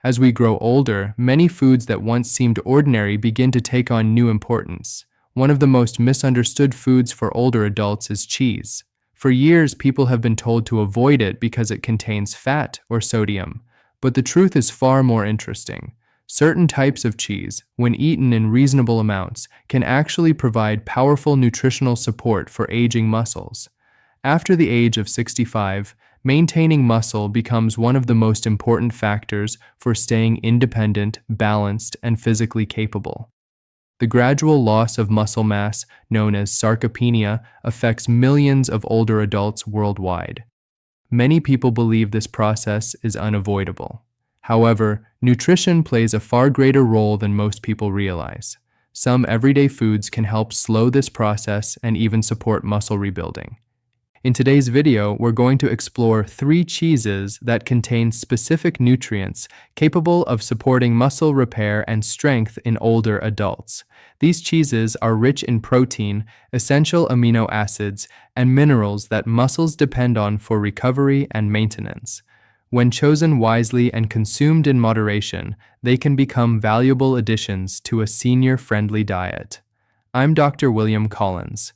As we grow older, many foods that once seemed ordinary begin to take on new importance. One of the most misunderstood foods for older adults is cheese. For years, people have been told to avoid it because it contains fat or sodium. But the truth is far more interesting. Certain types of cheese, when eaten in reasonable amounts, can actually provide powerful nutritional support for aging muscles. After the age of 65, maintaining muscle becomes one of the most important factors for staying independent, balanced, and physically capable. The gradual loss of muscle mass, known as sarcopenia, affects millions of older adults worldwide. Many people believe this process is unavoidable. However, nutrition plays a far greater role than most people realize. Some everyday foods can help slow this process and even support muscle rebuilding. In today's video, we're going to explore 3 cheeses that contain specific nutrients capable of supporting muscle repair and strength in older adults. These cheeses are rich in protein, essential amino acids, and minerals that muscles depend on for recovery and maintenance. When chosen wisely and consumed in moderation, they can become valuable additions to a senior-friendly diet. I'm Dr. William Collins.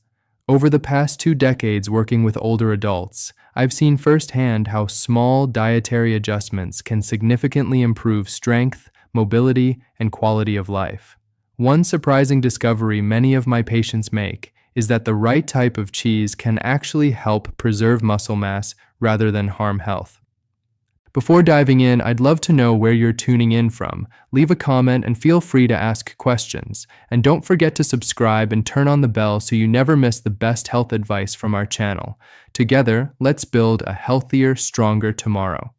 Over the past 2 decades working with older adults, I've seen firsthand how small dietary adjustments can significantly improve strength, mobility, and quality of life. One surprising discovery many of my patients make is that the right type of cheese can actually help preserve muscle mass rather than harm health. Before diving in, I'd love to know where you're tuning in from. Leave a comment and feel free to ask questions. And don't forget to subscribe and turn on the bell so you never miss the best health advice from our channel. Together, let's build a healthier, stronger tomorrow.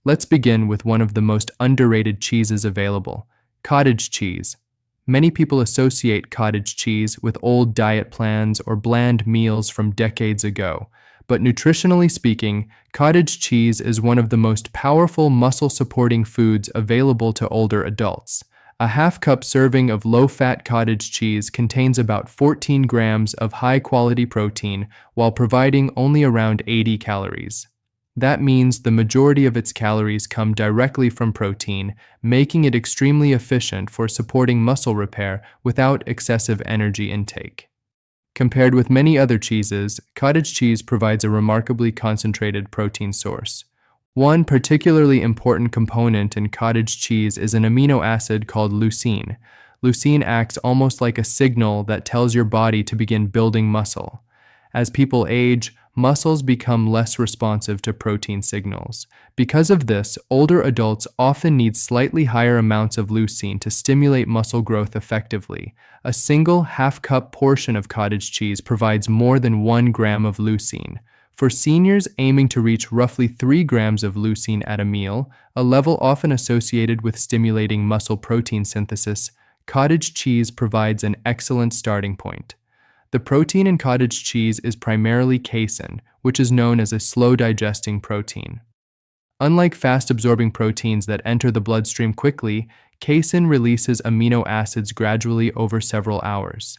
Let's begin with one of the most underrated cheeses available, cottage cheese. Many people associate cottage cheese with old diet plans or bland meals from decades ago. But nutritionally speaking, cottage cheese is one of the most powerful muscle-supporting foods available to older adults. A half-cup serving of low-fat cottage cheese contains about 14 grams of high-quality protein while providing only around 80 calories. That means the majority of its calories come directly from protein, making it extremely efficient for supporting muscle repair without excessive energy intake. Compared with many other cheeses, cottage cheese provides a remarkably concentrated protein source. One particularly important component in cottage cheese is an amino acid called leucine. Leucine acts almost like a signal that tells your body to begin building muscle. As people age, muscles become less responsive to protein signals. Because of this, older adults often need slightly higher amounts of leucine to stimulate muscle growth effectively. A single half-cup portion of cottage cheese provides more than 1 gram of leucine. For seniors aiming to reach roughly 3 grams of leucine at a meal, a level often associated with stimulating muscle protein synthesis, cottage cheese provides an excellent starting point. The protein in cottage cheese is primarily casein, which is known as a slow-digesting protein. Unlike fast-absorbing proteins that enter the bloodstream quickly, casein releases amino acids gradually over several hours.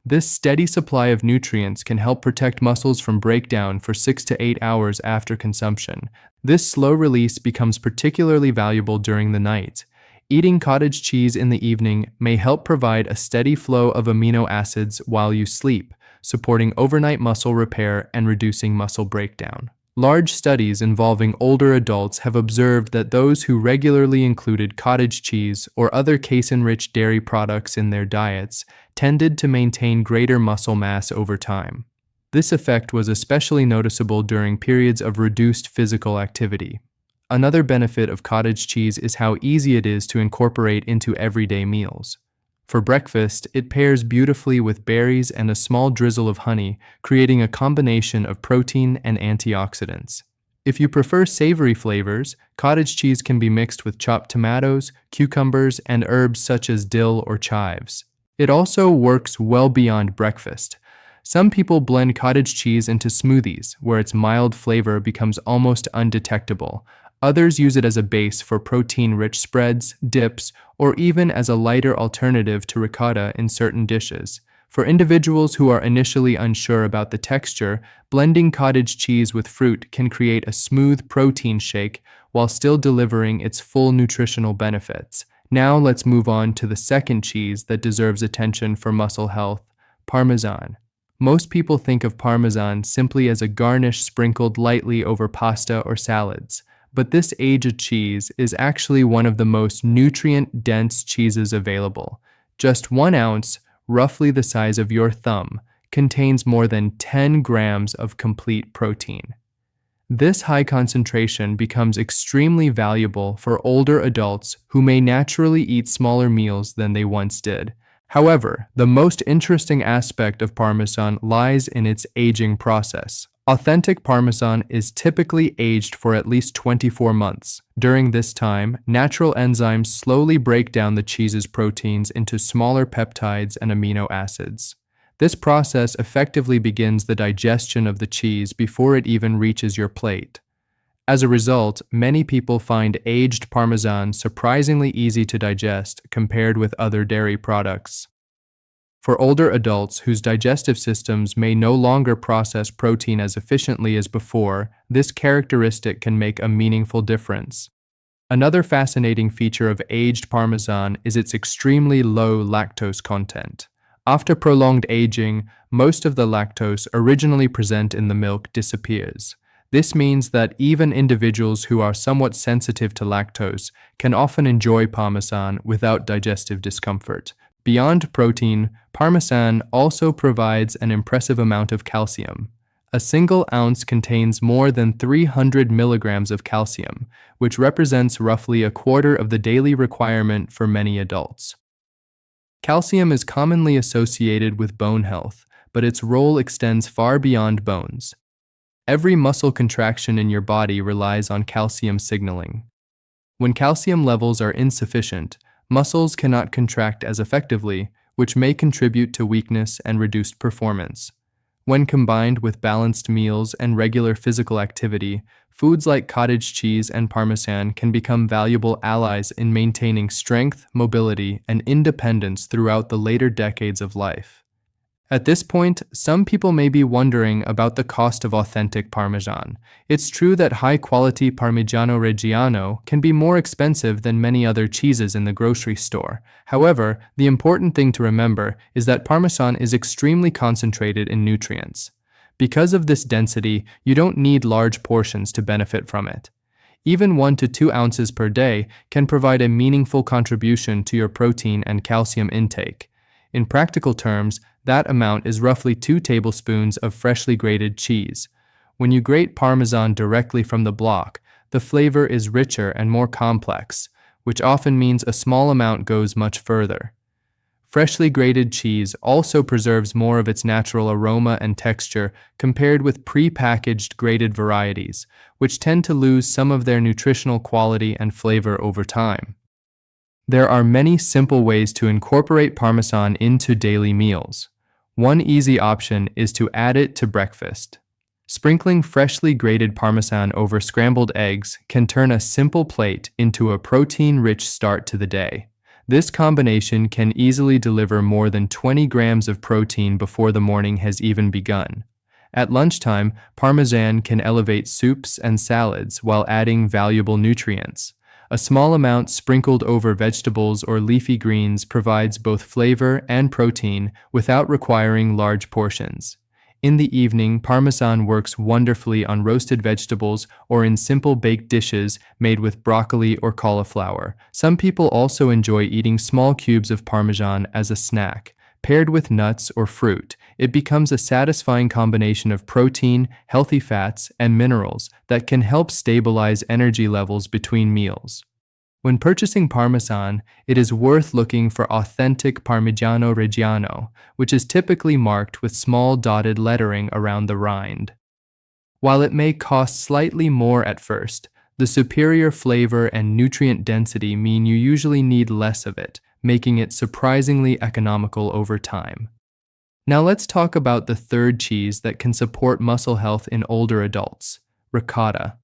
This steady supply of nutrients can help protect muscles from breakdown for 6 to 8 hours after consumption. This slow release becomes particularly valuable during the night. Eating cottage cheese in the evening may help provide a steady flow of amino acids while you sleep, supporting overnight muscle repair and reducing muscle breakdown. Large studies involving older adults have observed that those who regularly included cottage cheese or other casein-rich dairy products in their diets tended to maintain greater muscle mass over time. This effect was especially noticeable during periods of reduced physical activity. Another benefit of cottage cheese is how easy it is to incorporate into everyday meals. For breakfast, it pairs beautifully with berries and a small drizzle of honey, creating a combination of protein and antioxidants. If you prefer savory flavors, cottage cheese can be mixed with chopped tomatoes, cucumbers, and herbs such as dill or chives. It also works well beyond breakfast. Some people blend cottage cheese into smoothies, where its mild flavor becomes almost undetectable. Others use it as a base for protein-rich spreads, dips, or even as a lighter alternative to ricotta in certain dishes. For individuals who are initially unsure about the texture, blending cottage cheese with fruit can create a smooth protein shake while still delivering its full nutritional benefits. Now let's move on to the second cheese that deserves attention for muscle health, Parmesan. Most people think of Parmesan simply as a garnish sprinkled lightly over pasta or salads, but this aged cheese is actually one of the most nutrient-dense cheeses available. Just 1 ounce, roughly the size of your thumb, contains more than 10 grams of complete protein. This high concentration becomes extremely valuable for older adults who may naturally eat smaller meals than they once did. However, the most interesting aspect of Parmesan lies in its aging process. Authentic Parmesan is typically aged for at least 24 months. During this time, natural enzymes slowly break down the cheese's proteins into smaller peptides and amino acids. This process effectively begins the digestion of the cheese before it even reaches your plate. As a result, many people find aged Parmesan surprisingly easy to digest compared with other dairy products. For older adults whose digestive systems may no longer process protein as efficiently as before, this characteristic can make a meaningful difference. Another fascinating feature of aged Parmesan is its extremely low lactose content. After prolonged aging, most of the lactose originally present in the milk disappears. This means that even individuals who are somewhat sensitive to lactose can often enjoy Parmesan without digestive discomfort. Beyond protein, Parmesan also provides an impressive amount of calcium. A single ounce contains more than 300 milligrams of calcium, which represents roughly a quarter of the daily requirement for many adults. Calcium is commonly associated with bone health, but its role extends far beyond bones. Every muscle contraction in your body relies on calcium signaling. When calcium levels are insufficient, muscles cannot contract as effectively, which may contribute to weakness and reduced performance. When combined with balanced meals and regular physical activity, foods like cottage cheese and Parmesan can become valuable allies in maintaining strength, mobility, and independence throughout the later decades of life. At this point, some people may be wondering about the cost of authentic Parmesan. It's true that high-quality Parmigiano Reggiano can be more expensive than many other cheeses in the grocery store. However, the important thing to remember is that Parmesan is extremely concentrated in nutrients. Because of this density, you don't need large portions to benefit from it. Even 1 to 2 ounces per day can provide a meaningful contribution to your protein and calcium intake. In practical terms, that amount is roughly 2 tablespoons of freshly grated cheese. When you grate Parmesan directly from the block, the flavor is richer and more complex, which often means a small amount goes much further. Freshly grated cheese also preserves more of its natural aroma and texture compared with pre-packaged grated varieties, which tend to lose some of their nutritional quality and flavor over time. There are many simple ways to incorporate Parmesan into daily meals. One easy option is to add it to breakfast. Sprinkling freshly grated Parmesan over scrambled eggs can turn a simple plate into a protein-rich start to the day. This combination can easily deliver more than 20 grams of protein before the morning has even begun. At lunchtime, Parmesan can elevate soups and salads while adding valuable nutrients. A small amount sprinkled over vegetables or leafy greens provides both flavor and protein without requiring large portions. In the evening, Parmesan works wonderfully on roasted vegetables or in simple baked dishes made with broccoli or cauliflower. Some people also enjoy eating small cubes of Parmesan as a snack. Paired with nuts or fruit, it becomes a satisfying combination of protein, healthy fats, and minerals that can help stabilize energy levels between meals. When purchasing Parmesan, it is worth looking for authentic Parmigiano Reggiano, which is typically marked with small dotted lettering around the rind. While it may cost slightly more at first, the superior flavor and nutrient density mean you usually need less of it, making it surprisingly economical over time. Now let's talk about the third cheese that can support muscle health in older adults, ricotta.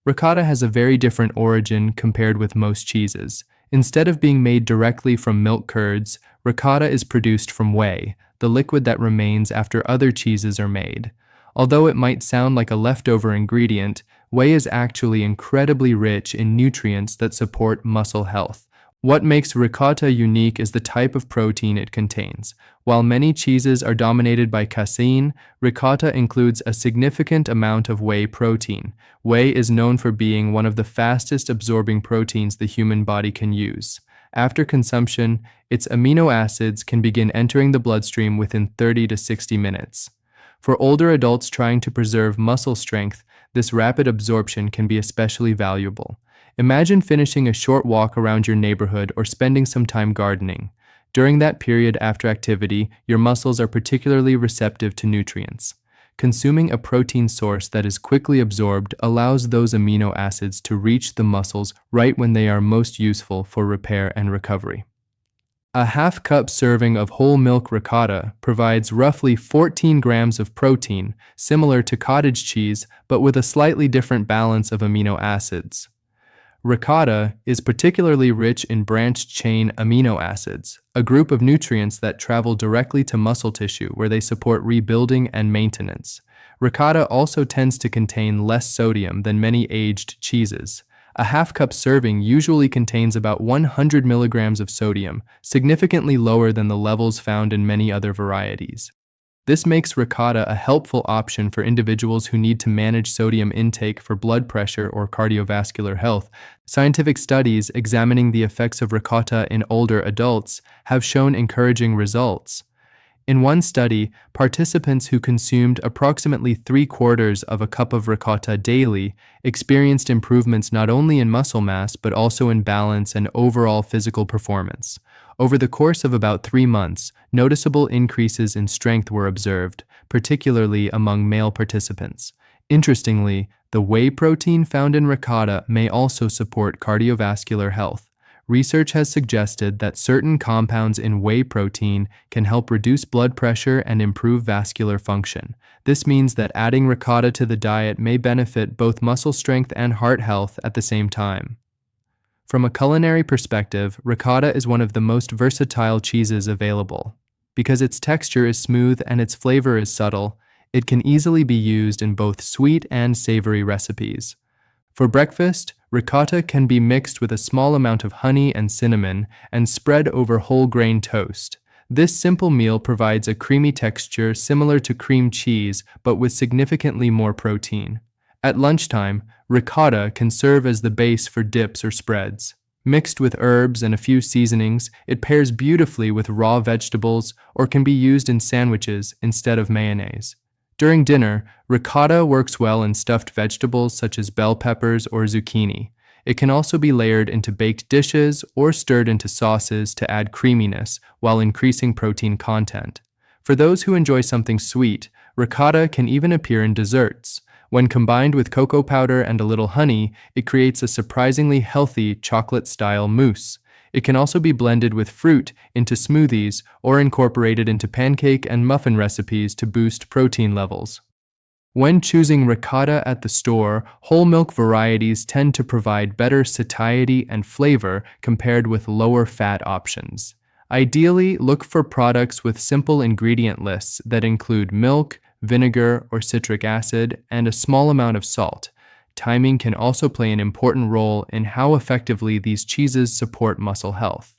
Ricotta has a very different origin compared with most cheeses. Instead of being made directly from milk curds, ricotta is produced from whey, the liquid that remains after other cheeses are made. Although it might sound like a leftover ingredient, whey is actually incredibly rich in nutrients that support muscle health. What makes ricotta unique is the type of protein it contains. While many cheeses are dominated by casein, ricotta includes a significant amount of whey protein. Whey is known for being one of the fastest absorbing proteins the human body can use. After consumption, its amino acids can begin entering the bloodstream within 30 to 60 minutes. For older adults trying to preserve muscle strength, this rapid absorption can be especially valuable. Imagine finishing a short walk around your neighborhood or spending some time gardening. During that period after activity, your muscles are particularly receptive to nutrients. Consuming a protein source that is quickly absorbed allows those amino acids to reach the muscles right when they are most useful for repair and recovery. A half-cup serving of whole milk ricotta provides roughly 14 grams of protein, similar to cottage cheese, but with a slightly different balance of amino acids. Ricotta is particularly rich in branched-chain amino acids, a group of nutrients that travel directly to muscle tissue where they support rebuilding and maintenance. Ricotta also tends to contain less sodium than many aged cheeses. A half-cup serving usually contains about 100 milligrams of sodium, significantly lower than the levels found in many other varieties. This makes ricotta a helpful option for individuals who need to manage sodium intake for blood pressure or cardiovascular health. Scientific studies examining the effects of ricotta in older adults have shown encouraging results. In one study, participants who consumed approximately 3/4 of a cup of ricotta daily experienced improvements not only in muscle mass but also in balance and overall physical performance. Over the course of about 3 months, noticeable increases in strength were observed, particularly among male participants. Interestingly, the whey protein found in ricotta may also support cardiovascular health. Research has suggested that certain compounds in whey protein can help reduce blood pressure and improve vascular function. This means that adding ricotta to the diet may benefit both muscle strength and heart health at the same time. From a culinary perspective, ricotta is one of the most versatile cheeses available. Because its texture is smooth and its flavor is subtle, it can easily be used in both sweet and savory recipes. For breakfast, ricotta can be mixed with a small amount of honey and cinnamon and spread over whole grain toast. This simple meal provides a creamy texture similar to cream cheese but with significantly more protein. At lunchtime, ricotta can serve as the base for dips or spreads. Mixed with herbs and a few seasonings, it pairs beautifully with raw vegetables or can be used in sandwiches instead of mayonnaise. During dinner, ricotta works well in stuffed vegetables such as bell peppers or zucchini. It can also be layered into baked dishes or stirred into sauces to add creaminess while increasing protein content. For those who enjoy something sweet, ricotta can even appear in desserts. When combined with cocoa powder and a little honey, it creates a surprisingly healthy chocolate-style mousse. It can also be blended with fruit into smoothies or incorporated into pancake and muffin recipes to boost protein levels. When choosing ricotta at the store, whole milk varieties tend to provide better satiety and flavor compared with lower fat options. Ideally, look for products with simple ingredient lists that include milk, vinegar, or citric acid, and a small amount of salt. Timing can also play an important role in how effectively these cheeses support muscle health.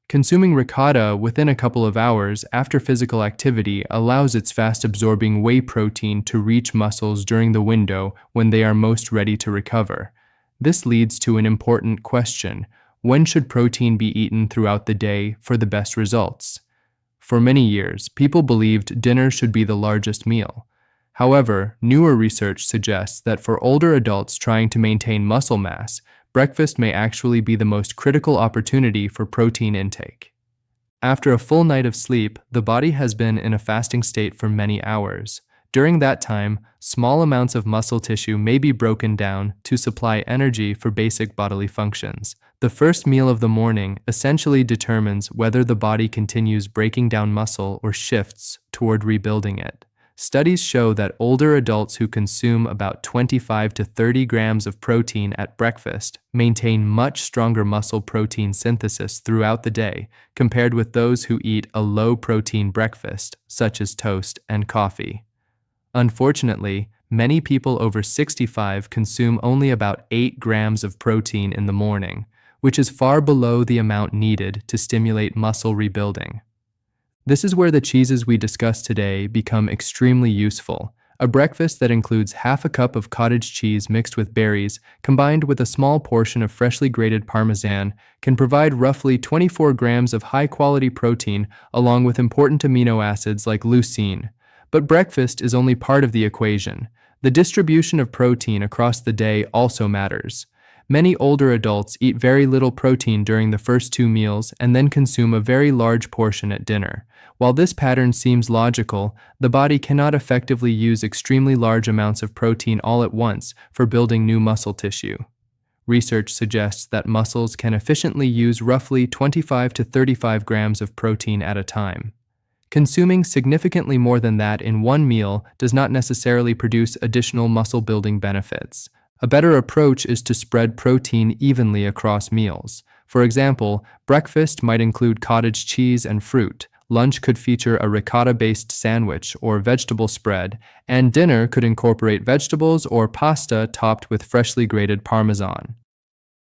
Consuming ricotta within a couple of hours after physical activity allows its fast-absorbing whey protein to reach muscles during the window when they are most ready to recover. This leads to an important question: when should protein be eaten throughout the day for the best results? For many years, people believed dinner should be the largest meal. However, newer research suggests that for older adults trying to maintain muscle mass, breakfast may actually be the most critical opportunity for protein intake. After a full night of sleep, the body has been in a fasting state for many hours. During that time, small amounts of muscle tissue may be broken down to supply energy for basic bodily functions. The first meal of the morning essentially determines whether the body continues breaking down muscle or shifts toward rebuilding it. Studies show that older adults who consume about 25 to 30 grams of protein at breakfast maintain much stronger muscle protein synthesis throughout the day compared with those who eat a low-protein breakfast, such as toast and coffee. Unfortunately, many people over 65 consume only about 8 grams of protein in the morning, which is far below the amount needed to stimulate muscle rebuilding. This is where the cheeses we discuss today become extremely useful. A breakfast that includes half a cup of cottage cheese mixed with berries, combined with a small portion of freshly grated Parmesan, can provide roughly 24 grams of high-quality protein along with important amino acids like leucine. But breakfast is only part of the equation. The distribution of protein across the day also matters. Many older adults eat very little protein during the first 2 meals and then consume a very large portion at dinner. While this pattern seems logical, the body cannot effectively use extremely large amounts of protein all at once for building new muscle tissue. Research suggests that muscles can efficiently use roughly 25 to 35 grams of protein at a time. Consuming significantly more than that in one meal does not necessarily produce additional muscle-building benefits. A better approach is to spread protein evenly across meals. For example, breakfast might include cottage cheese and fruit, lunch could feature a ricotta-based sandwich or vegetable spread, and dinner could incorporate vegetables or pasta topped with freshly grated Parmesan.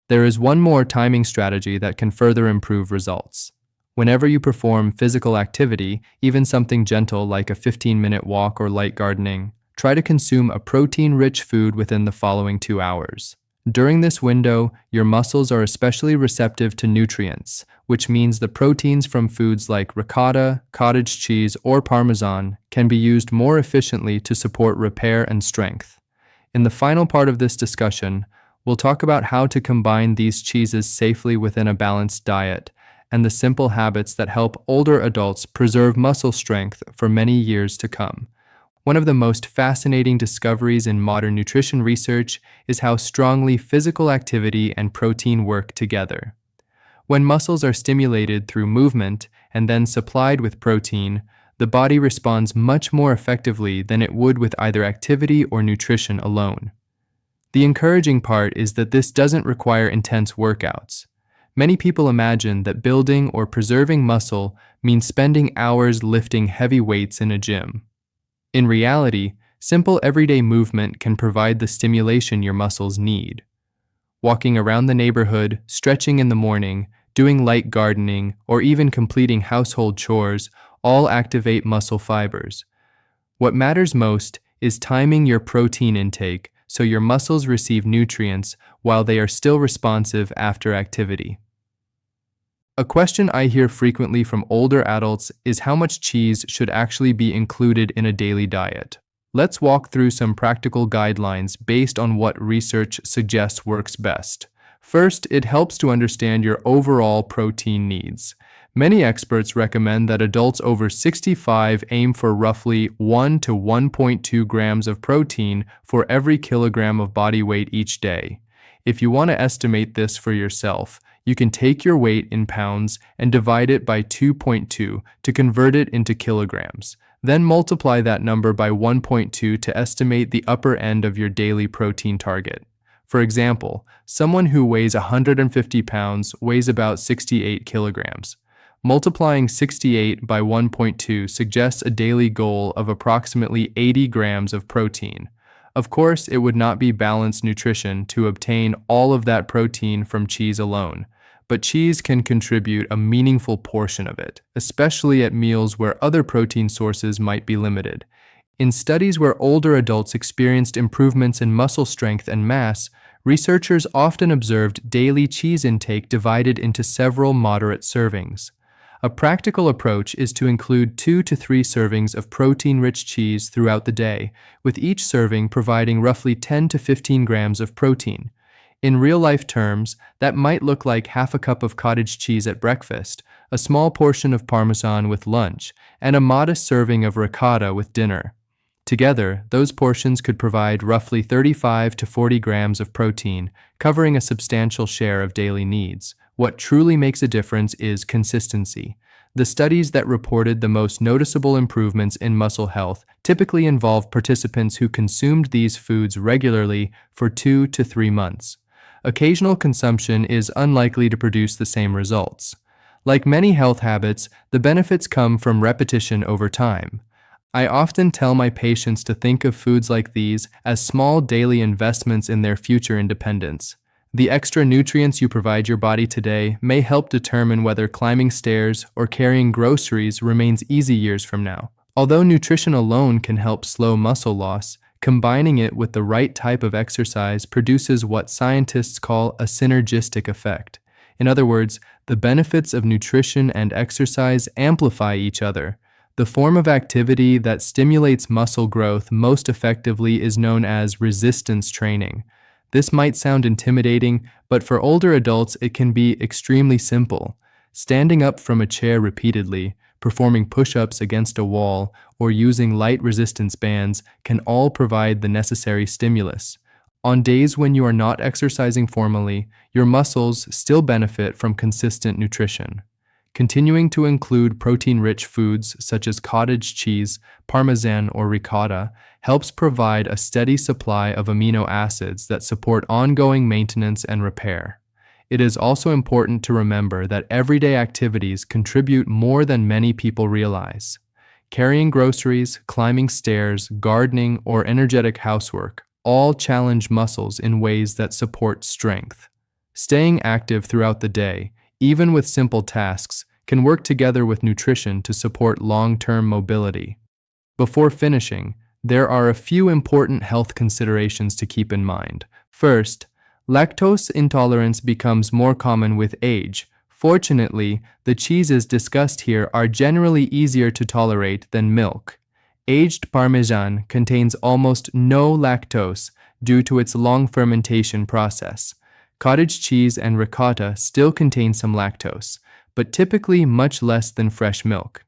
There is one more timing strategy that can further improve results. Whenever you perform physical activity, even something gentle like a 15-minute walk or light gardening, try to consume a protein-rich food within the following 2 hours. During this window, your muscles are especially receptive to nutrients, which means the proteins from foods like ricotta, cottage cheese, or Parmesan can be used more efficiently to support repair and strength. In the final part of this discussion, we'll talk about how to combine these cheeses safely within a balanced diet and the simple habits that help older adults preserve muscle strength for many years to come. One of the most fascinating discoveries in modern nutrition research is how strongly physical activity and protein work together. When muscles are stimulated through movement and then supplied with protein, the body responds much more effectively than it would with either activity or nutrition alone. The encouraging part is that this doesn't require intense workouts. Many people imagine that building or preserving muscle means spending hours lifting heavy weights in a gym. In reality, simple everyday movement can provide the stimulation your muscles need. Walking around the neighborhood, stretching in the morning, doing light gardening, or even completing household chores all activate muscle fibers. What matters most is timing your protein intake so your muscles receive nutrients while they are still responsive after activity. A question I hear frequently from older adults is how much cheese should actually be included in a daily diet. Let's walk through some practical guidelines based on what research suggests works best. First, it helps to understand your overall protein needs. Many experts recommend that adults over 65 aim for roughly 1 to 1.2 grams of protein for every kilogram of body weight each day. If you want to estimate this for yourself, you can take your weight in pounds and divide it by 2.2 to convert it into kilograms. Then multiply that number by 1.2 to estimate the upper end of your daily protein target. For example, someone who weighs 150 pounds weighs about 68 kilograms. Multiplying 68 by 1.2 suggests a daily goal of approximately 80 grams of protein. Of course, it would not be balanced nutrition to obtain all of that protein from cheese alone, but cheese can contribute a meaningful portion of it, especially at meals where other protein sources might be limited. In studies where older adults experienced improvements in muscle strength and mass, researchers often observed daily cheese intake divided into several moderate servings. A practical approach is to include 2 to 3 servings of protein-rich cheese throughout the day, with each serving providing roughly 10 to 15 grams of protein. In real-life terms, that might look like half a cup of cottage cheese at breakfast, a small portion of Parmesan with lunch, and a modest serving of ricotta with dinner. Together, those portions could provide roughly 35 to 40 grams of protein, covering a substantial share of daily needs. What truly makes a difference is consistency. The studies that reported the most noticeable improvements in muscle health typically involved participants who consumed these foods regularly for 2 to 3 months. Occasional consumption is unlikely to produce the same results. Like many health habits, the benefits come from repetition over time. I often tell my patients to think of foods like these as small daily investments in their future independence. The extra nutrients you provide your body today may help determine whether climbing stairs or carrying groceries remains easy years from now. Although nutrition alone can help slow muscle loss, combining it with the right type of exercise produces what scientists call a synergistic effect. In other words, the benefits of nutrition and exercise amplify each other. The form of activity that stimulates muscle growth most effectively is known as resistance training. This might sound intimidating, but for older adults it can be extremely simple. Standing up from a chair repeatedly, performing push-ups against a wall, or using light resistance bands can all provide the necessary stimulus. On days when you are not exercising formally, your muscles still benefit from consistent nutrition. Continuing to include protein-rich foods such as cottage cheese, Parmesan, or Ricotta helps provide a steady supply of amino acids that support ongoing maintenance and repair. It is also important to remember that everyday activities contribute more than many people realize. Carrying groceries, climbing stairs, gardening, or energetic housework all challenge muscles in ways that support strength. Staying active throughout the day, even with simple tasks, can work together with nutrition to support long-term mobility. Before finishing, there are a few important health considerations to keep in mind. First, lactose intolerance becomes more common with age. Fortunately, the cheeses discussed here are generally easier to tolerate than milk. Aged Parmesan contains almost no lactose due to its long fermentation process. Cottage cheese and ricotta still contain some lactose, but typically much less than fresh milk.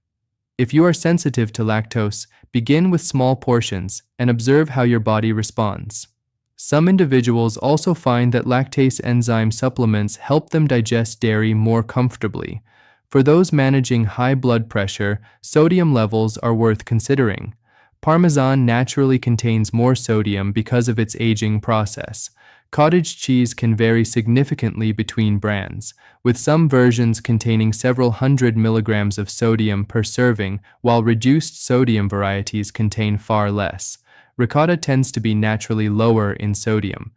If you are sensitive to lactose, begin with small portions and observe how your body responds. Some individuals also find that lactase enzyme supplements help them digest dairy more comfortably. For those managing high blood pressure, sodium levels are worth considering. Parmesan naturally contains more sodium because of its aging process. Cottage cheese can vary significantly between brands, with some versions containing several hundred milligrams of sodium per serving, while reduced sodium varieties contain far less. Ricotta tends to be naturally lower in sodium.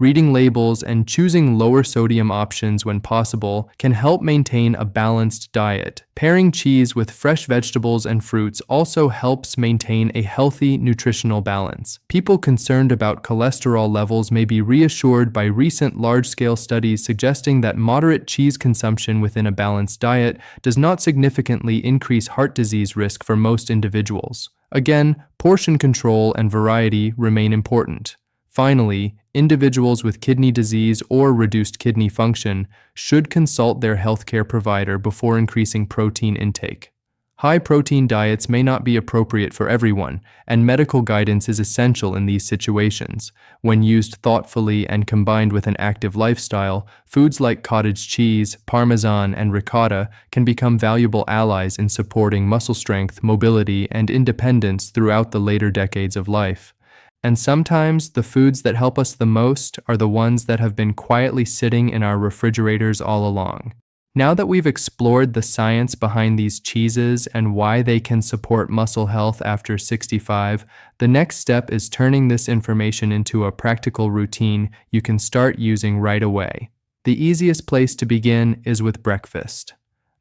Reading labels and choosing lower sodium options when possible can help maintain a balanced diet. Pairing cheese with fresh vegetables and fruits also helps maintain a healthy nutritional balance. People concerned about cholesterol levels may be reassured by recent large-scale studies suggesting that moderate cheese consumption within a balanced diet does not significantly increase heart disease risk for most individuals. Again, portion control and variety remain important. Finally, individuals with kidney disease or reduced kidney function should consult their healthcare provider before increasing protein intake. High-protein diets may not be appropriate for everyone, and medical guidance is essential in these situations. When used thoughtfully and combined with an active lifestyle, foods like cottage cheese, Parmesan, and ricotta can become valuable allies in supporting muscle strength, mobility, and independence throughout the later decades of life. And sometimes the foods that help us the most are the ones that have been quietly sitting in our refrigerators all along. Now that we've explored the science behind these cheeses and why they can support muscle health after 65, the next step is turning this information into a practical routine you can start using right away. The easiest place to begin is with breakfast.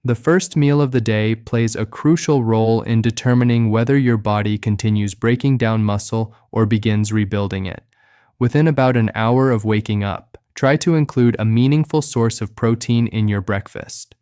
The first meal of the day plays a crucial role in determining whether your body continues breaking down muscle or begins rebuilding it. Within about an hour of waking up, try to include a meaningful source of protein in your breakfast.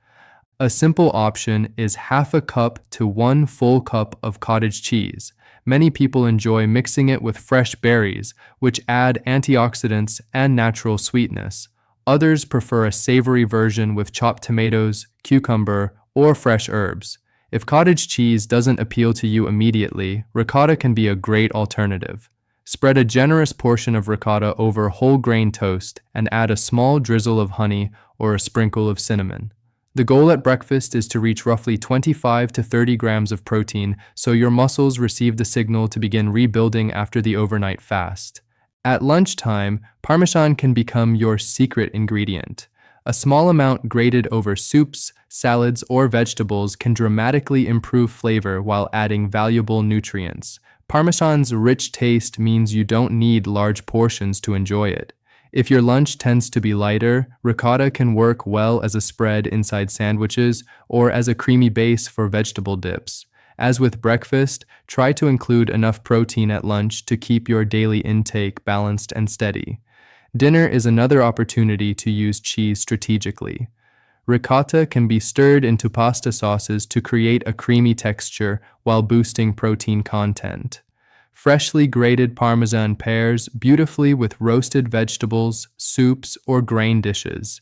A simple option is half a cup to 1 full cup of cottage cheese. Many people enjoy mixing it with fresh berries, which add antioxidants and natural sweetness. Others prefer a savory version with chopped tomatoes, cucumber, or fresh herbs. If cottage cheese doesn't appeal to you immediately, ricotta can be a great alternative. Spread a generous portion of ricotta over whole grain toast and add a small drizzle of honey or a sprinkle of cinnamon. The goal at breakfast is to reach roughly 25 to 30 grams of protein so your muscles receive the signal to begin rebuilding after the overnight fast. At lunchtime, Parmesan can become your secret ingredient. A small amount grated over soups, salads, or vegetables can dramatically improve flavor while adding valuable nutrients. Parmesan's rich taste means you don't need large portions to enjoy it. If your lunch tends to be lighter, ricotta can work well as a spread inside sandwiches or as a creamy base for vegetable dips. As with breakfast, try to include enough protein at lunch to keep your daily intake balanced and steady. Dinner is another opportunity to use cheese strategically. Ricotta can be stirred into pasta sauces to create a creamy texture while boosting protein content. Freshly grated Parmesan pairs beautifully with roasted vegetables, soups, or grain dishes.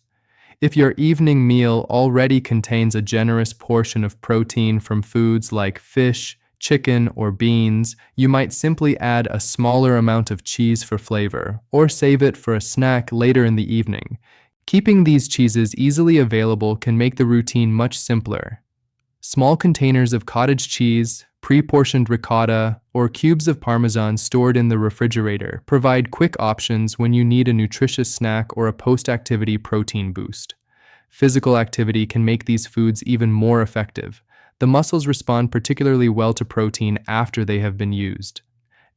If your evening meal already contains a generous portion of protein from foods like fish, chicken, or beans, you might simply add a smaller amount of cheese for flavor, or save it for a snack later in the evening. Keeping these cheeses easily available can make the routine much simpler. Small containers of cottage cheese, pre-portioned ricotta, or cubes of Parmesan stored in the refrigerator provide quick options when you need a nutritious snack or a post-activity protein boost. Physical activity can make these foods even more effective. The muscles respond particularly well to protein after they have been used.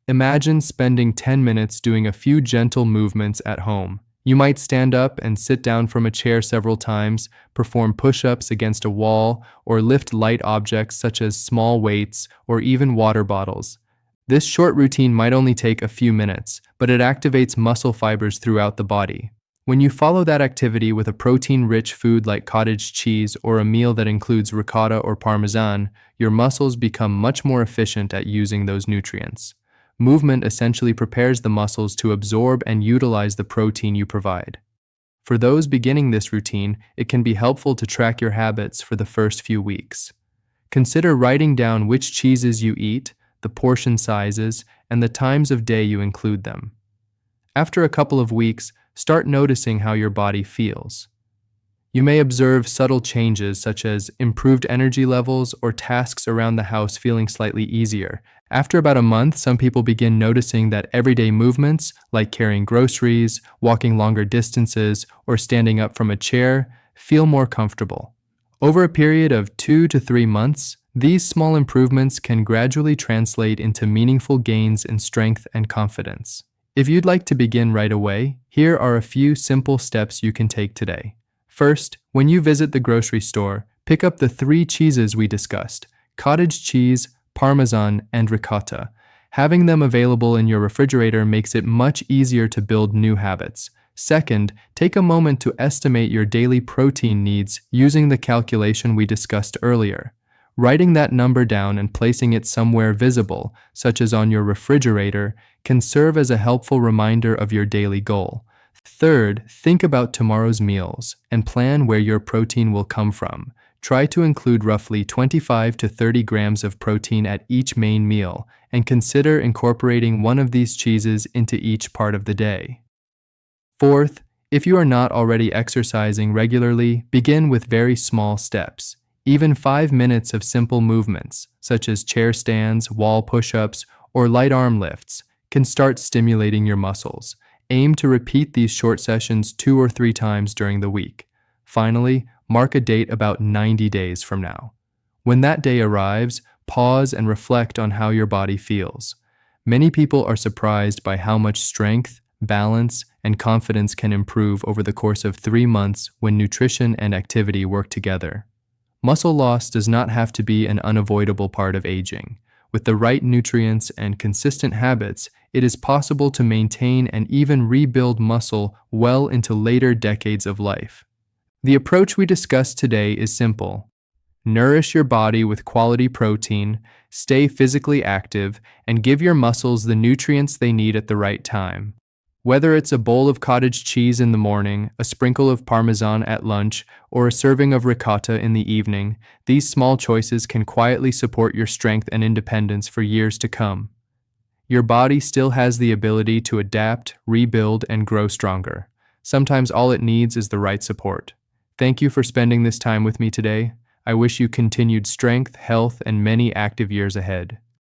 Imagine spending 10 minutes doing a few gentle movements at home. You might stand up and sit down from a chair several times, perform push-ups against a wall, or lift light objects such as small weights or even water bottles. This short routine might only take a few minutes, but it activates muscle fibers throughout the body. When you follow that activity with a protein-rich food like cottage cheese or a meal that includes ricotta or Parmesan, your muscles become much more efficient at using those nutrients. Movement essentially prepares the muscles to absorb and utilize the protein you provide. For those beginning this routine, it can be helpful to track your habits for the first few weeks. Consider writing down which cheeses you eat, the portion sizes, and the times of day you include them. After a couple of weeks, start noticing how your body feels. You may observe subtle changes such as improved energy levels or tasks around the house feeling slightly easier. After about a month, some people begin noticing that everyday movements, like carrying groceries, walking longer distances, or standing up from a chair, feel more comfortable. Over a period of 2 to 3 months, these small improvements can gradually translate into meaningful gains in strength and confidence. If you'd like to begin right away, here are a few simple steps you can take today. First, when you visit the grocery store, pick up the 3 cheeses we discussed: cottage cheese, Parmesan, and ricotta. Having them available in your refrigerator makes it much easier to build new habits. Second, take a moment to estimate your daily protein needs using the calculation we discussed earlier. Writing that number down and placing it somewhere visible, such as on your refrigerator, can serve as a helpful reminder of your daily goal. Third, think about tomorrow's meals and plan where your protein will come from. Try to include roughly 25 to 30 grams of protein at each main meal, and consider incorporating one of these cheeses into each part of the day. Fourth, if you are not already exercising regularly, begin with very small steps. Even 5 minutes of simple movements, such as chair stands, wall push-ups, or light arm lifts, can start stimulating your muscles. Aim to repeat these short sessions 2 or 3 times during the week. Finally, mark a date about 90 days from now. When that day arrives, pause and reflect on how your body feels. Many people are surprised by how much strength, balance, and confidence can improve over the course of 3 months when nutrition and activity work together. Muscle loss does not have to be an unavoidable part of aging. With the right nutrients and consistent habits, it is possible to maintain and even rebuild muscle well into later decades of life. The approach we discussed today is simple. Nourish your body with quality protein, stay physically active, and give your muscles the nutrients they need at the right time. Whether it's a bowl of cottage cheese in the morning, a sprinkle of Parmesan at lunch, or a serving of ricotta in the evening, these small choices can quietly support your strength and independence for years to come. Your body still has the ability to adapt, rebuild, and grow stronger. Sometimes all it needs is the right support. Thank you for spending this time with me today. I wish you continued strength, health, and many active years ahead.